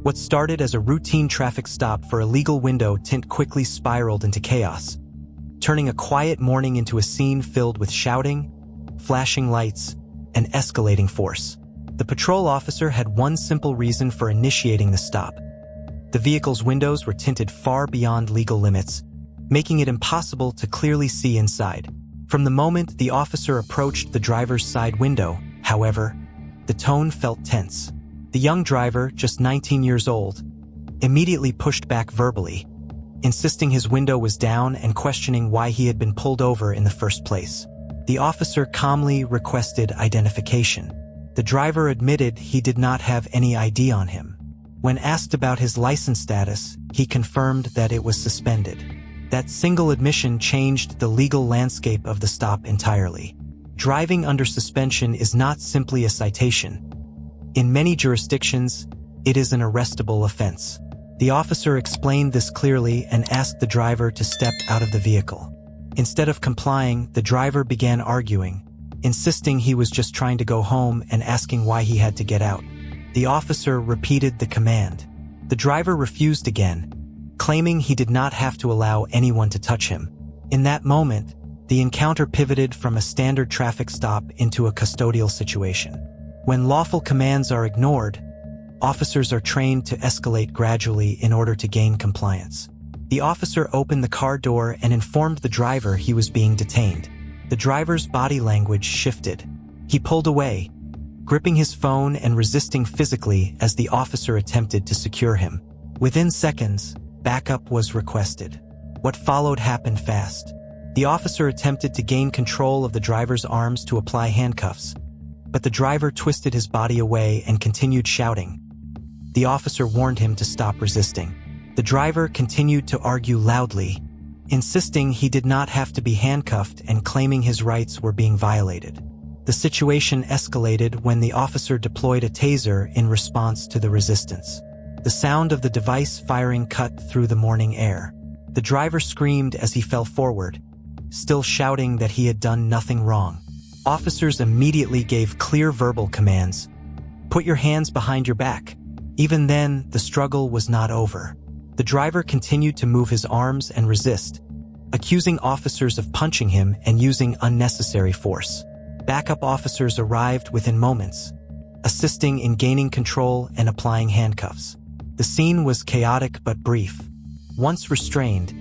What started as a routine traffic stop for a legal window tint quickly spiraled into chaos, turning a quiet morning into a scene filled with shouting, flashing lights, and escalating force. The patrol officer had one simple reason for initiating the stop. The vehicle's windows were tinted far beyond legal limits, making it impossible to clearly see inside. From the moment the officer approached the driver's side window, however, the tone felt tense. The young driver, just 19 years old, immediately pushed back verbally, insisting his window was down and questioning why he had been pulled over in the first place. The officer calmly requested identification. The driver admitted he did not have any ID on him. When asked about his license status, he confirmed that it was suspended. That single admission changed the legal landscape of the stop entirely. Driving under suspension is not simply a citation. In many jurisdictions, it is an arrestable offense. The officer explained this clearly and asked the driver to step out of the vehicle. Instead of complying, the driver began arguing, insisting he was just trying to go home and asking why he had to get out. The officer repeated the command. The driver refused again, claiming he did not have to allow anyone to touch him. In that moment, the encounter pivoted from a standard traffic stop into a custodial situation. When lawful commands are ignored, officers are trained to escalate gradually in order to gain compliance. The officer opened the car door and informed the driver he was being detained. The driver's body language shifted. He pulled away, gripping his phone and resisting physically as the officer attempted to secure him. Within seconds, backup was requested. What followed happened fast. The officer attempted to gain control of the driver's arms to apply handcuffs, but the driver twisted his body away and continued shouting. The officer warned him to stop resisting. The driver continued to argue loudly, insisting he did not have to be handcuffed and claiming his rights were being violated. The situation escalated when the officer deployed a taser in response to the resistance. The sound of the device firing cut through the morning air. The driver screamed as he fell forward, still shouting that he had done nothing wrong. Officers immediately gave clear verbal commands. "Put your hands behind your back." Even then, the struggle was not over. The driver continued to move his arms and resist, accusing officers of punching him and using unnecessary force. Backup officers arrived within moments, assisting in gaining control and applying handcuffs. The scene was chaotic but brief. Once restrained,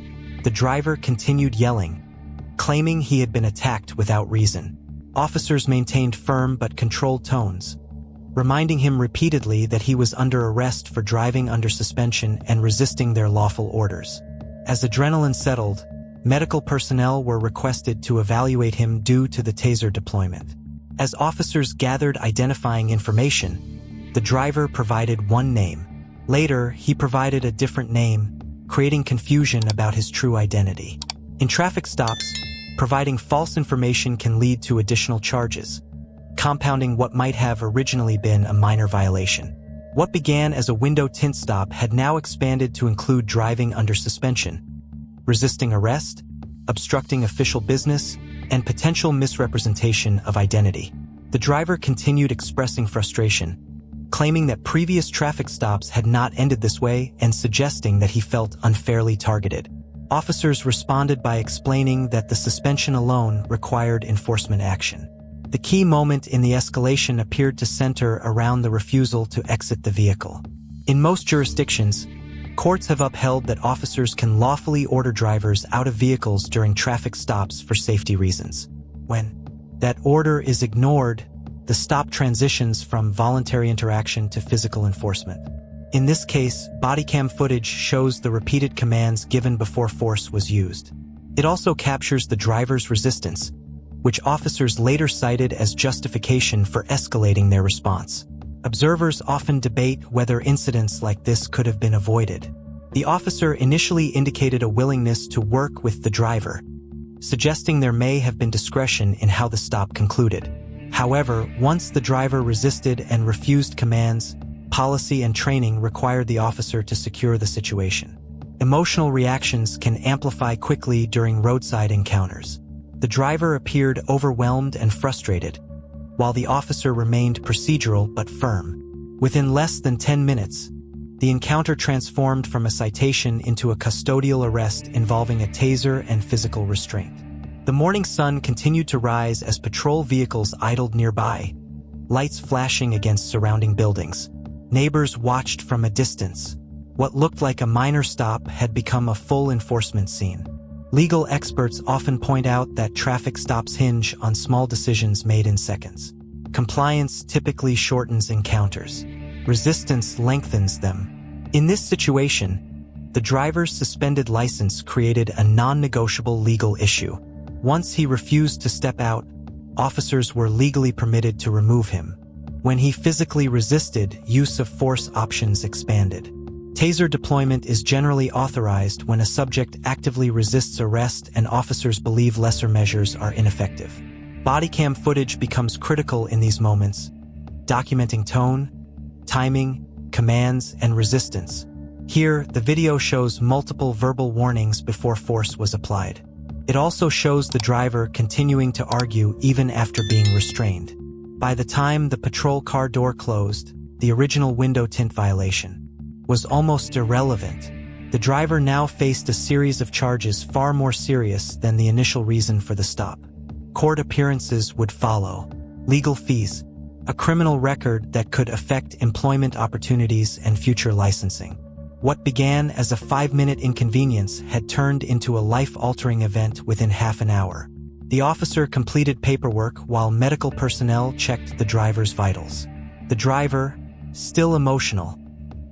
the driver continued yelling, claiming he had been attacked without reason. Officers maintained firm but controlled tones, reminding him repeatedly that he was under arrest for driving under suspension and resisting their lawful orders. As adrenaline settled, medical personnel were requested to evaluate him due to the taser deployment. As officers gathered identifying information, the driver provided one name. Later, he provided a different name, creating confusion about his true identity. In traffic stops, providing false information can lead to additional charges, compounding what might have originally been a minor violation. What began as a window tint stop had now expanded to include driving under suspension, resisting arrest, obstructing official business, and potential misrepresentation of identity. The driver continued expressing frustration, claiming that previous traffic stops had not ended this way and suggesting that he felt unfairly targeted. Officers responded by explaining that the suspension alone required enforcement action. The key moment in the escalation appeared to center around the refusal to exit the vehicle. In most jurisdictions, courts have upheld that officers can lawfully order drivers out of vehicles during traffic stops for safety reasons. When that order is ignored, the stop transitions from voluntary interaction to physical enforcement. In this case, bodycam footage shows the repeated commands given before force was used. It also captures the driver's resistance, which officers later cited as justification for escalating their response. Observers often debate whether incidents like this could have been avoided. The officer initially indicated a willingness to work with the driver, suggesting there may have been discretion in how the stop concluded. However, once the driver resisted and refused commands, policy and training required the officer to secure the situation. Emotional reactions can amplify quickly during roadside encounters. The driver appeared overwhelmed and frustrated, while the officer remained procedural but firm. Within less than 10 minutes, The encounter transformed from a citation into a custodial arrest involving a taser and physical restraint. The morning sun continued to rise as patrol vehicles idled nearby, lights flashing against surrounding buildings. Neighbors watched from a distance. What looked like a minor stop had become a full enforcement scene. Legal experts often point out that traffic stops hinge on small decisions made in seconds. Compliance typically shortens encounters. Resistance lengthens them. In this situation, the driver's suspended license created a non-negotiable legal issue. Once he refused to step out, officers were legally permitted to remove him. When he physically resisted, use of force options expanded. Taser deployment is generally authorized when a subject actively resists arrest and officers believe lesser measures are ineffective. Bodycam footage becomes critical in these moments, documenting tone, timing, commands, and resistance. Here, the video shows multiple verbal warnings before force was applied. It also shows the driver continuing to argue even after being restrained. By the time the patrol car door closed, the original window tint violation was almost irrelevant. The driver now faced a series of charges far more serious than the initial reason for the stop. Court appearances would follow, legal fees, a criminal record that could affect employment opportunities and future licensing. What began as a 5-minute inconvenience had turned into a life-altering event within half an hour. The officer completed paperwork while medical personnel checked the driver's vitals. The driver, still emotional,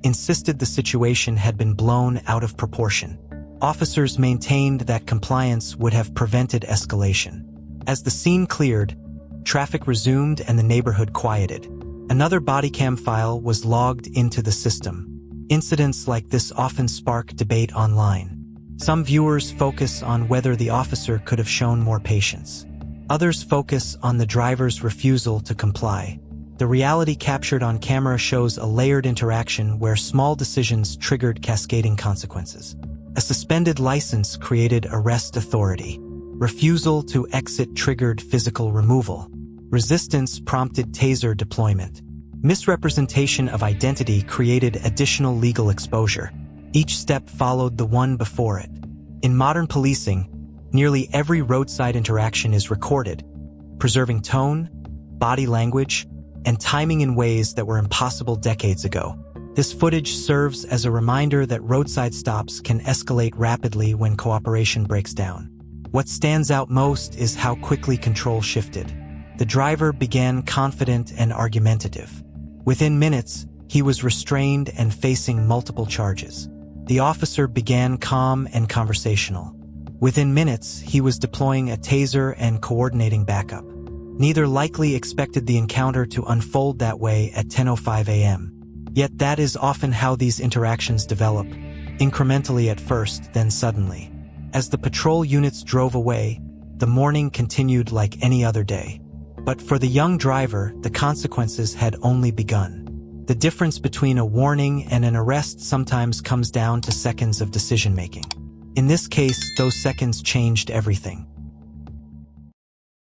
insisted the situation had been blown out of proportion. Officers maintained that compliance would have prevented escalation. As the scene cleared, traffic resumed and the neighborhood quieted. Another bodycam file was logged into the system. Incidents like this often spark debate online. Some viewers focus on whether the officer could have shown more patience. Others focus on the driver's refusal to comply. The reality captured on camera shows a layered interaction where small decisions triggered cascading consequences. A suspended license created arrest authority. Refusal to exit triggered physical removal. Resistance prompted taser deployment. Misrepresentation of identity created additional legal exposure. Each step followed the one before it. In modern policing, nearly every roadside interaction is recorded, preserving tone, body language, and timing in ways that were impossible decades ago. This footage serves as a reminder that roadside stops can escalate rapidly when cooperation breaks down. What stands out most is how quickly control shifted. The driver began confident and argumentative. Within minutes, he was restrained and facing multiple charges. The officer began calm and conversational. Within minutes, he was deploying a taser and coordinating backup. Neither likely expected the encounter to unfold that way at 10:05 a.m. Yet that is often how these interactions develop, incrementally at first, then suddenly. As the patrol units drove away, the morning continued like any other day. But for the young driver, the consequences had only begun. The difference between a warning and an arrest sometimes comes down to seconds of decision-making. In this case, those seconds changed everything.